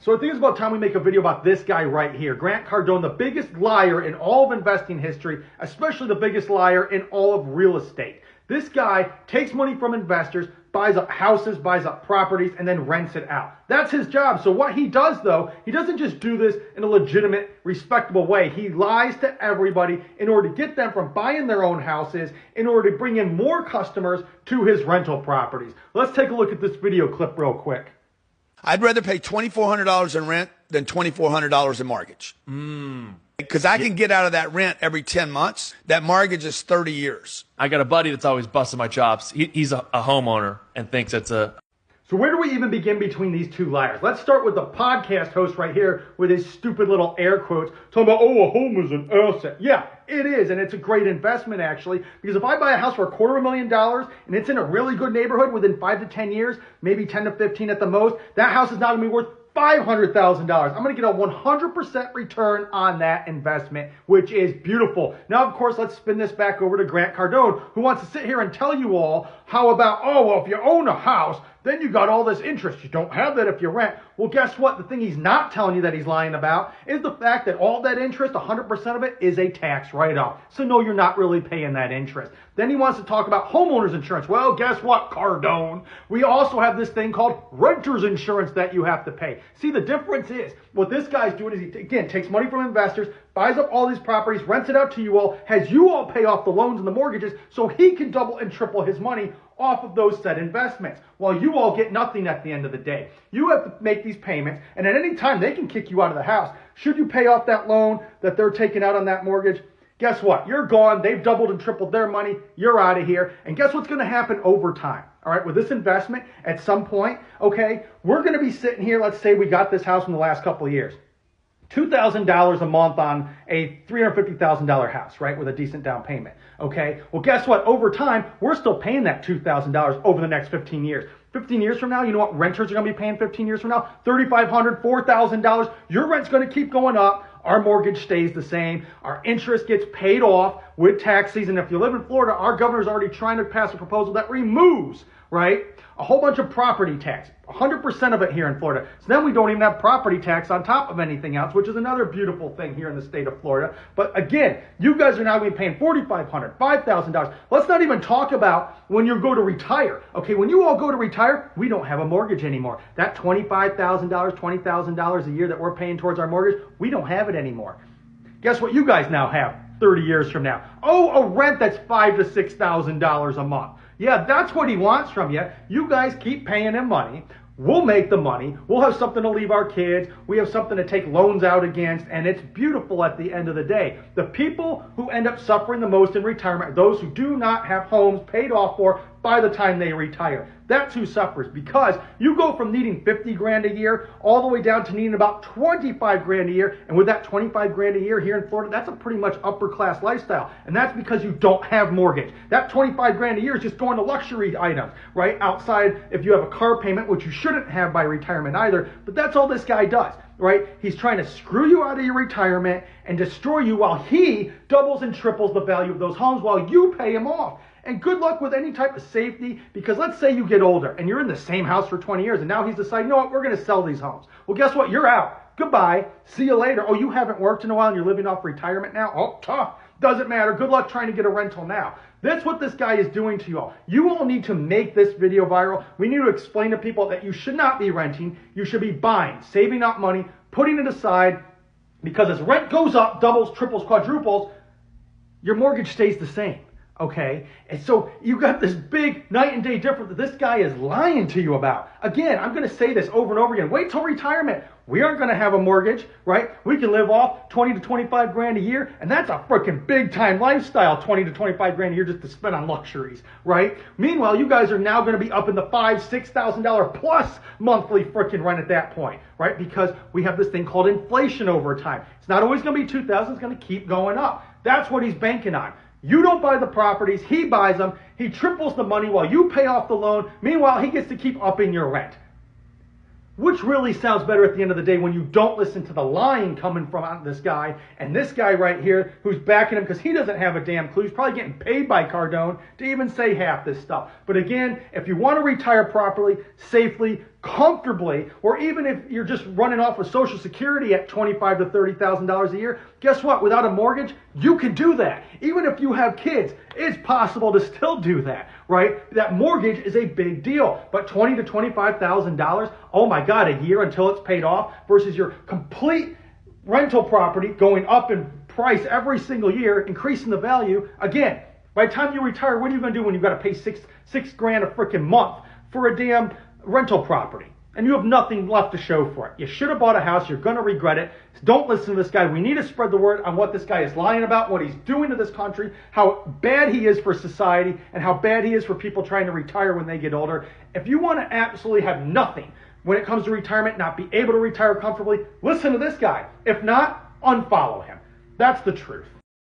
So I think it's about time we make a video about this guy right here, Grant Cardone, the biggest liar in all of investing history, especially the biggest liar in all of real estate. This guy takes money from investors, buys up houses, buys up properties, and then rents it out. That's his job. So what he does, though, he doesn't just do this in a legitimate, respectable way. He lies to everybody in order to get them from buying their own houses, in order to bring in more customers to his rental properties. Let's take a look at this video clip real quick. I'd rather pay $2,400 in rent than $2,400 in mortgage. Because I can get out of that rent every 10 months. That mortgage is 30 years. I got a buddy that's always busting my chops. He's a homeowner and thinks it's a... So where do we even begin between these two liars? Let's start with the podcast host right here with his stupid little air quotes talking about, oh, a home is an asset. Yeah, it is, and it's a great investment actually, because if I buy a house for $250,000 and it's in a really good neighborhood within 5 to 10 years, maybe 10 to 15 at the most, that house is now going to be worth $500,000. I'm going to get a 100% return on that investment, which is beautiful. Now, of course, let's spin this back over to Grant Cardone, who wants to sit here and tell you all how about, oh, well, if you own a house, then you got all this interest. You don't have that if you rent. Well, guess what? The thing he's not telling you that he's lying about is the fact that all that interest, 100% of it, is a tax write-off. So no, you're not really paying that interest. Then he wants to talk about homeowners insurance. Well, guess what, Cardone? We also have this thing called renter's insurance that you have to pay. See, the difference is what this guy's doing is he, again, takes money from investors, buys up all these properties, rents it out to you all, has you all pay off the loans and the mortgages so he can double and triple his money off of those said investments, while you all get nothing at the end of the day. You have to make these payments, and at any time they can kick you out of the house. Should you pay off that loan that they're taking out on that mortgage, guess what? You're gone. They've doubled and tripled their money. You're out of here. And guess what's going to happen over time? All right, with this investment, at some point, okay, we're going to be sitting here. Let's say we got this house in the last couple of years. $2,000 a month on a $350,000 house, right, with a decent down payment, okay? Well, guess what? Over time, we're still paying that $2,000 over the next 15 years. 15 years from now, you know what renters are going to be paying 15 years from now? $3,500, $4,000. Your rent's going to keep going up. Our mortgage stays the same. Our interest gets paid off with tax season. If you live in Florida, our governor's already trying to pass a proposal that removes, right, a whole bunch of property tax, 100% of it here in Florida. So then we don't even have property tax on top of anything else, which is another beautiful thing here in the state of Florida. But again, you guys are now going to be paying $4,500, $5,000. Let's not even talk about when you go to retire. Okay, when you all go to retire, we don't have a mortgage anymore. That $25,000, $20,000 a year that we're paying towards our mortgage, we don't have it anymore. Guess what you guys now have 30 years from now? Oh, a rent that's $5,000 to $6,000 a month. Yeah, that's what he wants from you. You guys keep paying him money. We'll make the money. We'll have something to leave our kids. We have something to take loans out against, and it's beautiful at the end of the day. The people who end up suffering the most in retirement are those who do not have homes paid off for by the time they retire. That's who suffers, because you go from needing 50 grand a year all the way down to needing about 25 grand a year. And with that 25 grand a year here in Florida, that's a pretty much upper class lifestyle. And that's because you don't have mortgage. That 25 grand a year is just going to luxury items, right? Outside, if you have a car payment, which you shouldn't have by retirement either, but that's all this guy does, right? He's trying to screw you out of your retirement and destroy you while he doubles and triples the value of those homes while you pay him off. And good luck with any type of safety, because let's say you get older and you're in the same house for 20 years and now he's deciding, you know what, we're going to sell these homes. Well, guess what? You're out. Goodbye. See you later. Oh, you haven't worked in a while and you're living off retirement now? Oh, tough. Doesn't matter. Good luck trying to get a rental now. That's what this guy is doing to you all. You all need to make this video viral. We need to explain to people that you should not be renting. You should be buying, saving up money, putting it aside, because as rent goes up, doubles, triples, quadruples, your mortgage stays the same. Okay, and so you got this big night and day difference that this guy is lying to you about. Again, I'm going to say this over and over again. Wait till retirement. We aren't going to have a mortgage, right? We can live off 20 to 25 grand a year, and that's a freaking big time lifestyle, 20 to 25 grand a year just to spend on luxuries, right? Meanwhile, you guys are now going to be up in the $5,000, $6,000 plus monthly freaking rent at that point, right? Because we have this thing called inflation over time. It's not always going to be 2,000, it's going to keep going up. That's what he's banking on. You don't buy the properties, he buys them, he triples the money while you pay off the loan. Meanwhile, he gets to keep upping your rent. which really sounds better at the end of the day when you don't listen to the lying coming from this guy and this guy right here who's backing him because he doesn't have a damn clue. He's probably getting paid by Cardone to even say half this stuff. But again, if you want to retire properly, safely, comfortably, or even if you're just running off of Social Security at $25,000 to $30,000 a year, guess what? Without a mortgage, you can do that. Even if you have kids, it's possible to still do that, right? That mortgage is a big deal, but $20,000 to $25,000, oh my God, a year until it's paid off versus your complete rental property going up in price every single year, increasing the value. Again, by the time you retire, what are you going to do when you've got to pay six grand a freaking month for a damn rental property and you have nothing left to show for it? You should have bought a house. You're going to regret it. Don't listen to this guy. We need to spread the word on what this guy is lying about, what he's doing to this country, how bad he is for society, and how bad he is for people trying to retire when they get older. If you want to absolutely have nothing when it comes to retirement, not be able to retire comfortably, listen to this guy. If not, unfollow him. That's the truth.